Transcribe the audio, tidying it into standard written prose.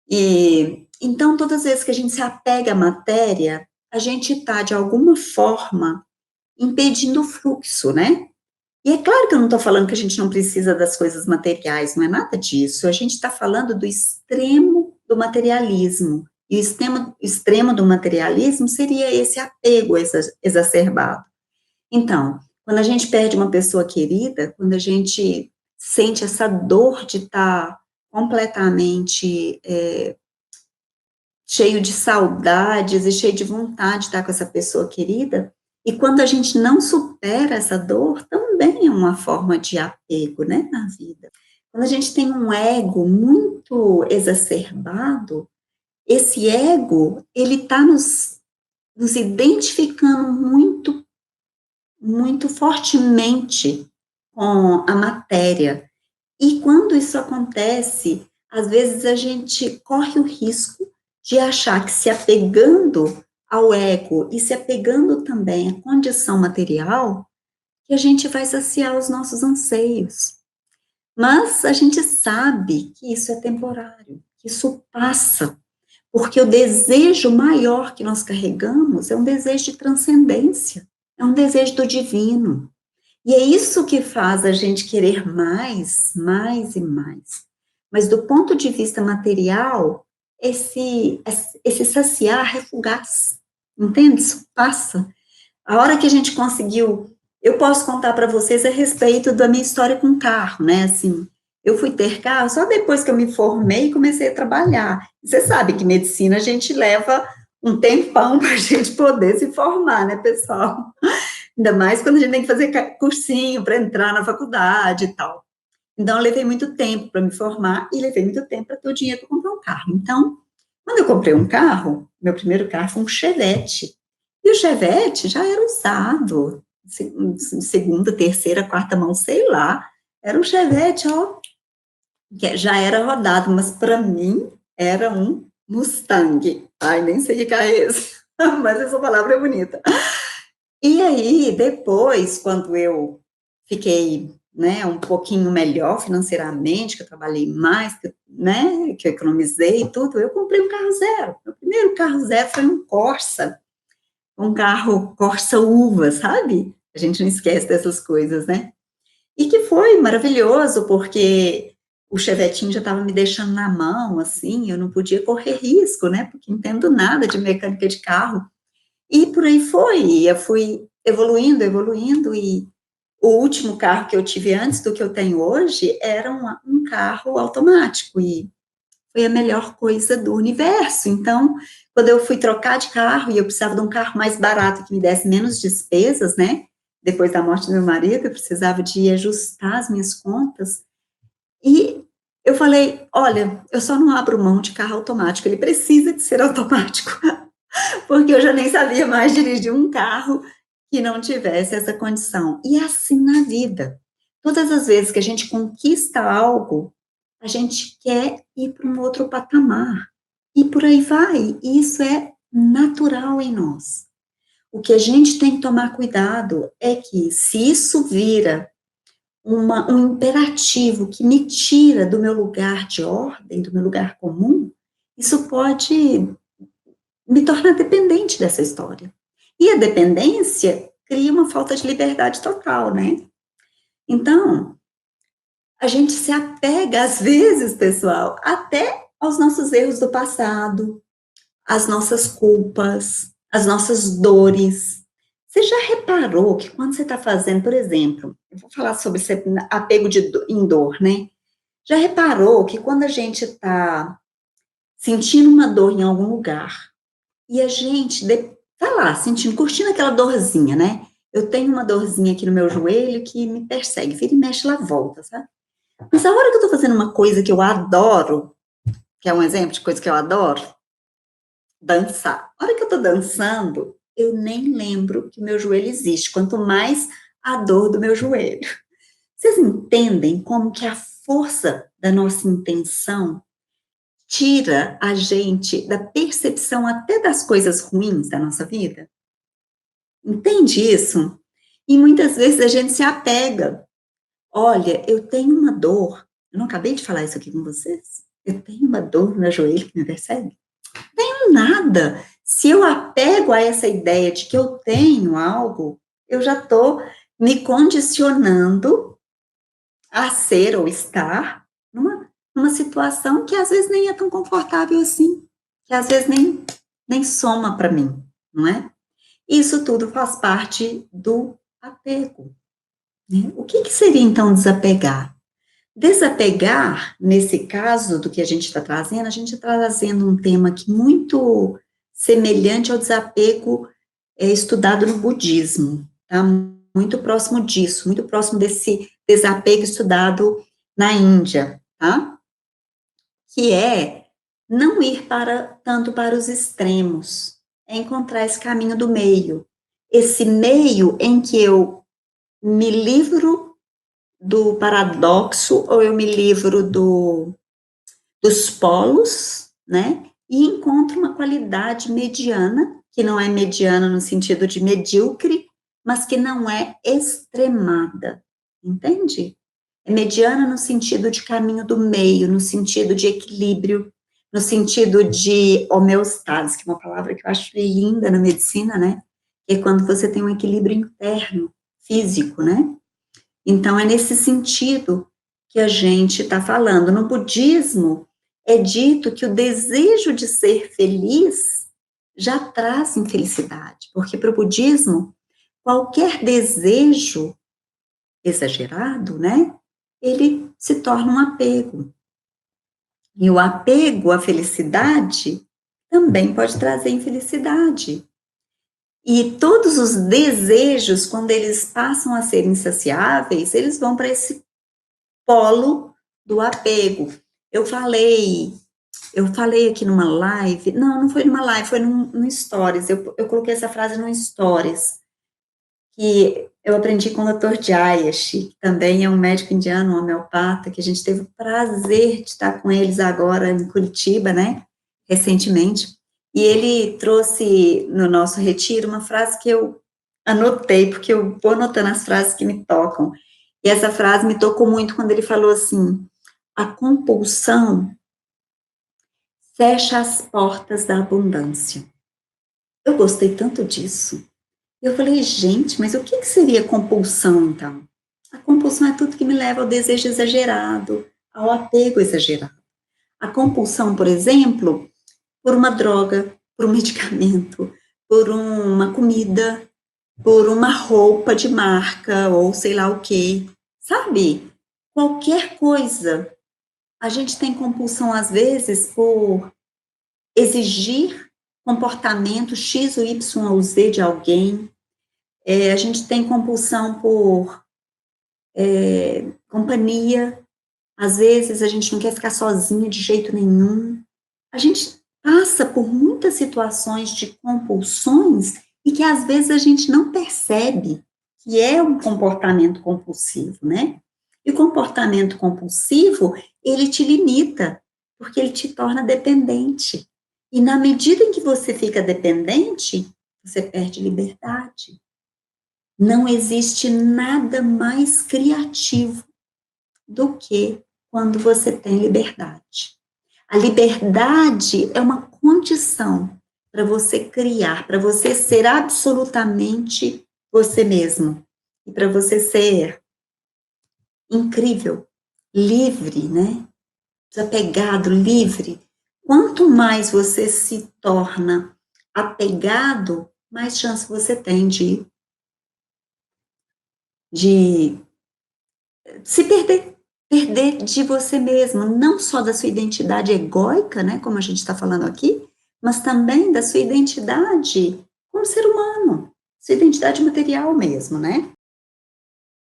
E então, todas as vezes que a gente se apega à matéria, a gente está, de alguma forma, impedindo o fluxo, né? E é claro que eu não estou falando que a gente não precisa das coisas materiais, não é nada disso. A gente está falando do extremo do materialismo. E o extremo do materialismo seria esse apego exacerbado. Então, quando a gente perde uma pessoa querida, quando a gente sente essa dor de estar completamente cheio de saudades e cheio de vontade de estar com essa pessoa querida, e quando a gente não supera essa dor, também é uma forma de apego, né, na vida. Quando a gente tem um ego muito exacerbado, esse ego, ele está nos identificando muito, muito fortemente com a matéria. E quando isso acontece, às vezes a gente corre o risco de achar que se apegando ao ego e se apegando também à condição material, que a gente vai saciar os nossos anseios. Mas a gente sabe que isso é temporário, que isso passa, porque o desejo maior que nós carregamos é um desejo de transcendência, é um desejo do divino. E é isso que faz a gente querer mais, mais e mais. Mas do ponto de vista material, esse saciar é fugaz, entende? Isso passa. A hora que a gente conseguiu, eu posso contar para vocês a respeito da minha história com carro, né? Assim, eu fui ter carro só depois que eu me formei e comecei a trabalhar. Você sabe que medicina a gente leva um tempão para a gente poder se formar, né, pessoal? Ainda mais quando a gente tem que fazer cursinho para entrar na faculdade e tal. Então, eu levei muito tempo para me formar e levei muito tempo para ter o dinheiro para comprar um carro. Então, quando eu comprei um carro, meu primeiro carro foi um Chevette. E o Chevette já era usado, segunda, terceira, quarta mão, sei lá. Era um Chevette, ó, que já era rodado, mas para mim era um Mustang. Ai, nem sei que carro é esse, mas essa palavra é bonita. E aí, depois, quando eu fiquei, né, um pouquinho melhor financeiramente, que eu trabalhei mais, né, que eu economizei e tudo, eu comprei um carro zero. Meu primeiro carro zero foi um Corsa, um carro Corsa uva, sabe? A gente não esquece dessas coisas, né? E que foi maravilhoso, porque o Chevetinho já estava me deixando na mão, assim, eu não podia correr risco, né, porque entendo nada de mecânica de carro. E por aí foi, e eu fui evoluindo, evoluindo, e o último carro que eu tive antes do que eu tenho hoje era um carro automático, e foi a melhor coisa do universo. Então, quando eu fui trocar de carro, e eu precisava de um carro mais barato, que me desse menos despesas, né, depois da morte do meu marido, eu precisava de ajustar as minhas contas, e eu falei, olha, eu só não abro mão de carro automático, ele precisa de ser automático, porque eu já nem sabia mais dirigir um carro que não tivesse essa condição. E é assim na vida. Todas as vezes que a gente conquista algo, a gente quer ir para um outro patamar. E por aí vai. E isso é natural em nós. O que a gente tem que tomar cuidado é que, se isso vira um imperativo que me tira do meu lugar de ordem, do meu lugar comum, isso pode me tornar dependente dessa história. E a dependência cria uma falta de liberdade total, né? Então, a gente se apega, às vezes, pessoal, até aos nossos erros do passado, às nossas culpas, às nossas dores. Você já reparou que quando você está fazendo, por exemplo, eu vou falar sobre esse apego em dor, né? Já reparou que quando a gente está sentindo uma dor em algum lugar, e a gente tá lá, sentindo, curtindo aquela dorzinha, né? Eu tenho uma dorzinha aqui no meu joelho que me persegue, vira e mexe, ela volta, sabe? Mas a hora que eu tô fazendo uma coisa que eu adoro, que é um exemplo de coisa que eu adoro, dançar. A hora que eu tô dançando, eu nem lembro que o meu joelho existe, quanto mais a dor do meu joelho. Vocês entendem como que a força da nossa intenção tira a gente da percepção até das coisas ruins da nossa vida? Entende isso? E muitas vezes a gente se apega. Olha, eu tenho uma dor. Eu não acabei de falar isso aqui com vocês? Eu tenho uma dor no meu joelho que me persegue? Tenho nada. Se eu apego a essa ideia de que eu tenho algo, eu já estou me condicionando a ser ou estar numa situação que às vezes nem é tão confortável assim, que às vezes nem soma para mim, não é? Isso tudo faz parte do apego, né? O que seria então desapegar? Desapegar, nesse caso do que a gente está trazendo um tema aqui muito semelhante ao desapego estudado no budismo, tá? Muito próximo disso, muito próximo desse desapego estudado na Índia, tá? Que é não ir tanto para os extremos, é encontrar esse caminho do meio, esse meio em que eu me livro do paradoxo ou eu me livro dos polos, né? E encontro uma qualidade mediana, que não é mediana no sentido de medíocre, mas que não é extremada, entende? É mediana no sentido de caminho do meio, no sentido de equilíbrio, no sentido de homeostase, que é uma palavra que eu acho linda na medicina, né? Que é quando você tem um equilíbrio interno, físico, né? Então, é nesse sentido que a gente está falando. No budismo, é dito que o desejo de ser feliz já traz infelicidade, porque para o budismo, qualquer desejo exagerado, né, ele se torna um apego. E o apego à felicidade também pode trazer infelicidade. E todos os desejos, quando eles passam a ser insaciáveis, eles vão para esse polo do apego. Eu falei, eu falei aqui numa live, não foi numa live, foi num stories, eu coloquei essa frase num stories, que eu aprendi com o Dr. Jayesh, que também é um médico indiano, um homeopata, que a gente teve o prazer de estar com eles agora em Curitiba, né, recentemente, e ele trouxe no nosso retiro uma frase que eu anotei, porque eu vou anotando as frases que me tocam, e essa frase me tocou muito quando ele falou assim: a compulsão fecha as portas da abundância. Eu gostei tanto disso. Eu falei, gente, mas o que seria compulsão, então? A compulsão é tudo que me leva ao desejo exagerado, ao apego exagerado. A compulsão, por exemplo, por uma droga, por um medicamento, por uma comida, por uma roupa de marca, ou sei lá o quê. Sabe? Qualquer coisa. A gente tem compulsão, às vezes, por exigir comportamento X ou Y ou Z de alguém. A gente tem compulsão por companhia. Às vezes, a gente não quer ficar sozinha de jeito nenhum. A gente passa por muitas situações de compulsões e que, às vezes, a gente não percebe que é um comportamento compulsivo, né? E o comportamento compulsivo, ele te limita, porque ele te torna dependente. E na medida em que você fica dependente, você perde liberdade. Não existe nada mais criativo do que quando você tem liberdade. A liberdade é uma condição para você criar, para você ser absolutamente você mesmo. E para você ser incrível, livre, né? Desapegado, livre. Quanto mais você se torna apegado, mais chance você tem de se perder de você mesmo, não só da sua identidade egóica, né, como a gente está falando aqui, mas também da sua identidade como ser humano, sua identidade material mesmo, né?